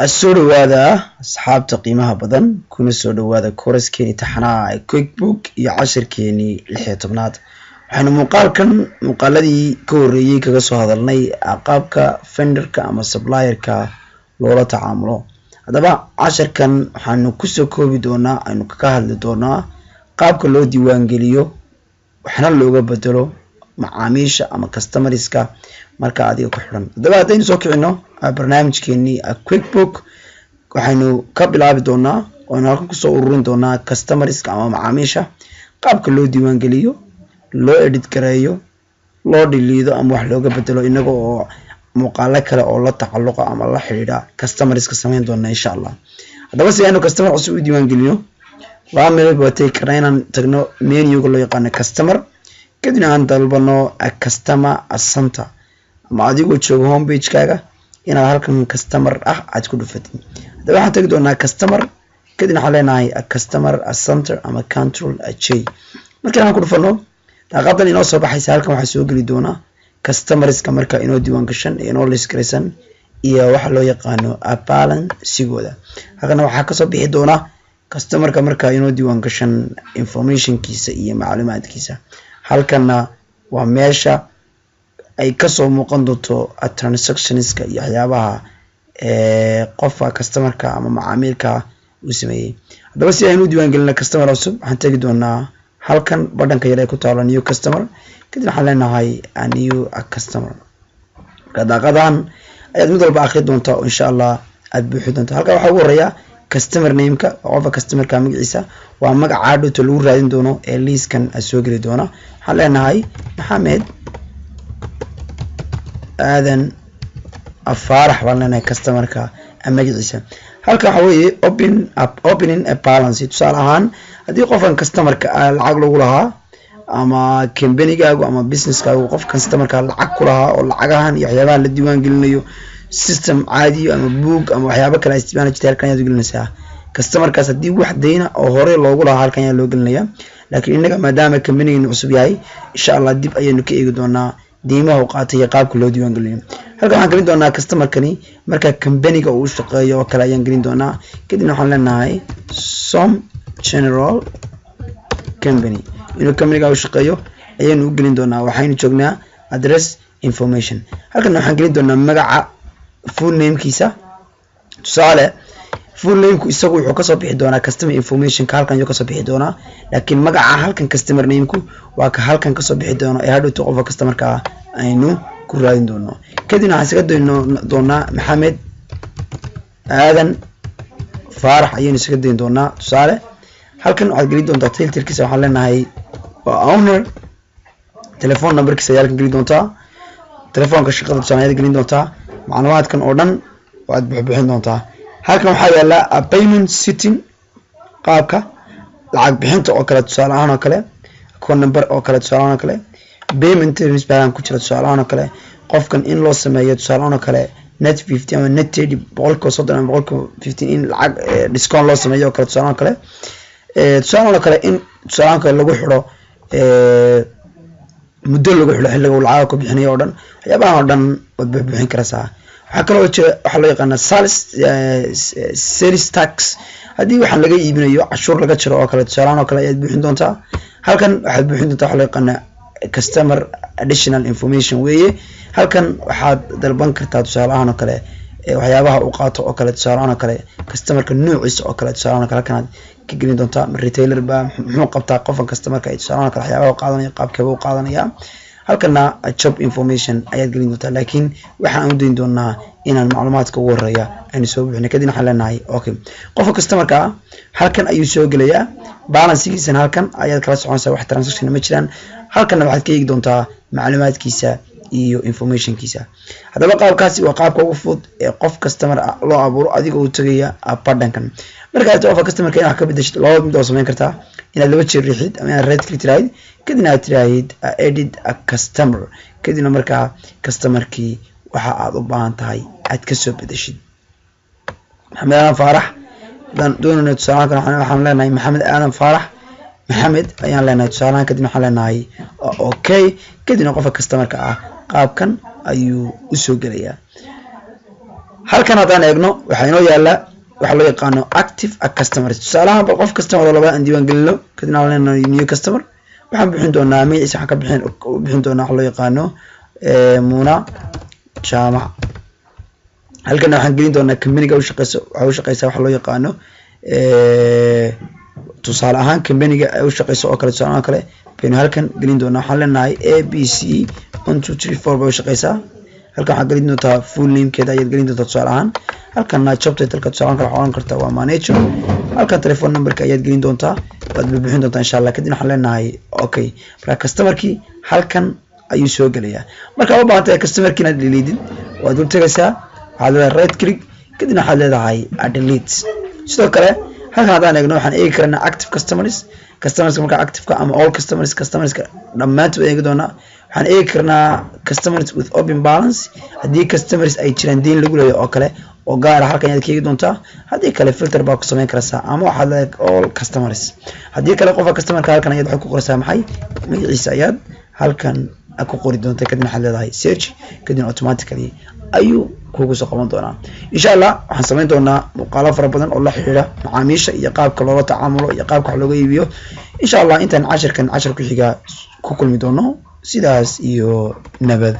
السودوادة أصحاب تقييمها بدن كون السودوادة كورس كيني تحنا كويكبوك يعشر كيني الحيطبنات waxaynu muuqaaladii ka horeeyay kaga soo hadalnay qaabka vendorka ama supplierka loola tacaamulo hadaba casharkan waxaanu ku soo koobi doonaa aynu ka hadli doonaa qaabka loo diiwaangeliyo waxna looga bedelo macamiisha ama customerska marka adiga ku xiran hadaba hadaynu soo kicino barnaamijkeeni Quickbook waxaynu ka bilaabi doonaa oo halkan ku soo ururin doonaa customerska ama macamiisha qaabka loo diiwaangeliyo loo edit gareeyo loo dhiliido ama wax looga bedelo inaga oo muuqaalo kale oo la tacalluqa ama la xiriira customerska sameyn doona insha Allah hadaba si aynu customer cusub u diiwaangeliyo waa meel baatay kareenan tagno menu-ga loo yaqaan customer kadibna aan dalbano customer center ama adigoo joogo home page kaaga inaad halkan customer aad ku dhufatid hadaba waxaan tagi doonaa customer kadibna waxaan leenahay customer center ama control J marka aan ku dhufano daaqadan inoo soo baxaysa halkan waxa soo gali doona customerska marka inoo diiwaan gashan inoo list gareysan iyo waxa loo yaqaano balance sigooda halkan waxa ka soo bixi doona customerka marka inoo diiwaan gashan informationkiisa iyo macluumaadkiisa halkanna waa meesha ay ka soo muuqan doonto transactionska iyo waxyaabaha qofka customerka ama macaamilka uu sameeyay hadaba si aynu diiwaan gelino customer cusub waxaan tagi doonaa halkan badhanka yar ee ku taalo new customer kadib waxaan leenahay new customer daaqadan ayaad mid walba akhri doontaa oo insha Allah aad buuxin doontaa halka waxa ugu horeeya customer name-ka qofka customerka magaciisa waa magaca dhowto lagu raadin doono ee liiskan soo gali doona waxaan leenahay Maxamed aadan afarax baan leenahay customerka magaciisa halka waxa weeye opening a balance tusaale ahaan hadii qofkan customerka lacag lagu lahaa ama company-gaagu ama business-kaagu qof customerka lacag ku lahaa oo lacagahan iyo waxyaabaha la diiwaan gelinayo system caadi ama book ama waxyaabo kale isticmaal jirtay halkan aad gelinaysaa customerkaas hadii wax deyna oo hore loogu lahaa halkan ayaa loo gelinayaa laakiin inaga maadaama company-gu cusub yahay insha Allah dib ayaynu ka eegi doonaa diimaha uu qaatay iyo qaabka loo diiwaan gelinayo halkan waxaan gelin doonaa customerkani marka company-ga uu shaqeeyo oo kale ayaan gelin doonaa kadibna waxaan leenahay some general company inuu company-ga uu shaqeeyo ayaynu u gelin doonaa waxaynu joognaa address information halkan waxaan gelin doonaa magaca full name-kiisa tusaale full name-ku isagu wuxuu ka soo bixi doonaa customer information ka halkan ayuu ka soo bixi doonaa laakiin magaca halkan customer name-ku waa ka halkan ka soo bixi doono ee hadhow qofka customerka aynu ku raadin doono kadibna waxaan isaga doonaa Maxamed aadan farax ayaynu isaga deyn doonaa tusaale halkan waxaad gelin doontaa title-kiisa waxaan leenahay waa owner telephone number-kiisa ayaa halkan gelin doontaa telefoonka shaqada tusaale ayaad gelin doontaa macluumaadkan oo dhan waad buuxin doontaa halkan waxaa yaala payment setting qaabka lacag bixinta oo kale tusaale ahaan oo kale account number oo kale tusaale ahaan oo kale payment terms baan ku jira tusaale ahaan oo kale qofkan in loo sameeyo tusaale ahaan oo kale net 50 ama net 30 boqolkiiba 30 ama boqolkiiba 15 in lacag discount loo sameeyo oo kale tusaale ahaan oo kale tusaale ahaan oo kale in tusaale ahaan kale lagu xiro muddo lagu xiro xilliga uu lacag ku bixinayo oo dhan waxyaabahan oo dhan wad buuxin karaysaa waxa kale oo jira waxa loo yaqaan sales tax hadii waxaan laga iibinayo cashuur laga jiro oo kale tusaale ahaan oo kale ayaad buuxin doontaa halkan waxaad buuxin doontaa waxa loo yaqaan customer additional information weeye halkan waxaad dalban kartaa tusaale ahaan oo kale waxyaabaha uu qaato oo kale tusaale ahaan oo kale customerka nuuciisa oo kale tusaale ahaan kale halkan ka gelin doontaa retailer ba muxuu qabtaa qofka customerka ay tusaale ahaan kale waxyaabaha uu qaadanayo qaabkeeba uu qaadanaya halkana job information ayaad gelin doontaa laakiin waxaan u deyn doonaa inaan macluumaadka ugu horeeya aynu soo buuxino kadibna waxaan leenahay okay qofka customerka halkan ayuu soo gelayaa balance-giisa halkan ayaad kala soconaysaa wax transaction ma jiraan halkan waxaad ka eegi doontaa macluumaadkiisa iyo informationkiisa hadaba qaabkaasi waa qaabka ugu fudud ee qof customer loo abuuro adiga oo tagaya badhankan marka aad qofka customerka inaad ka bedeshid laba mid oo sameyn kartaa inaad laba jeer riixid ama inaad right click tiraahid kadibna aad tiraahid edit a customer kadibna marka customerkii waxa aad u baahan tahay aad ka soo bedeshid Maxamed aadan farax doonana tusaale waxaan leenahay Maxamed aadan farax Maxamed ayaan leenahay tusaale kadibna waxaan leenahay okay kadibna qofka customerka qaabkan ayuu u soo gelayaa halkan haddaan eegno waxaa inoo yaala waxa loo yaqaano active customers tusaalaha bal qof customer laba aan diiwaan gelino kadibna aan leenahay new customer waxaan bixin doonaa magaciisa waxaan ka bixin doonaa waxa loo yaqaano Muna Jaamac halkan waxaan gelin doonaa company-ga u shaqeysa waxa loo yaqaano tusaale ahaan company-ga u shaqeyso oo kale tusaale kale baynu halkan gelin doonaa waxaan leenahay ABC 1 2 3 4 bay shaqeysaa halkan waxaan gelin doontaa full name-keeda ayaad gelin doontaa tusaale ahaan halkan job title-ka tusaale kale waxaan kartaa waa manager halkan telephone number-ka ayaad gelin doontaa waad bixin doontaa insha Allah kadib waxaan leenahay okay marka customer-kii halkan ayuu soo galayaa marka u baahan tahay customer-kiina delete waad u tagaysaa waxaad leedahay right click kadibna waxaad leedahay delete sidoo kale halkan haddaan eegno waxaan eegi karnaa active customers marka active-ka ama all customerska dhammaantood eegi doonaa waxaan eegi karnaa customers with open balance haddii customers ay jiraan deyn lagu leeyahay oo kale oo gaar ah halkan ayaad ka eegi doontaa haddii kale filter baa ku samayn karaysaa ama waxaad leedahay all customers haddii kale qofka customerka halkan ayaad waxay ku qoraysaa maxay magaciisa ayaad halkan ku qori doontaa kadibna waxaad leedahay search kadibna automatically ayuu kugu soo qaban doonaa insha Allah waxaan samayn doonaa muuqaalo fara badan oo la xiriira macaamiisha iyo qaabka loola tacaamulo iyo qaabka wax looga iibiyo insha Allah intaan casharkan ku xiga ku kulmi doono sidaas iyo nabad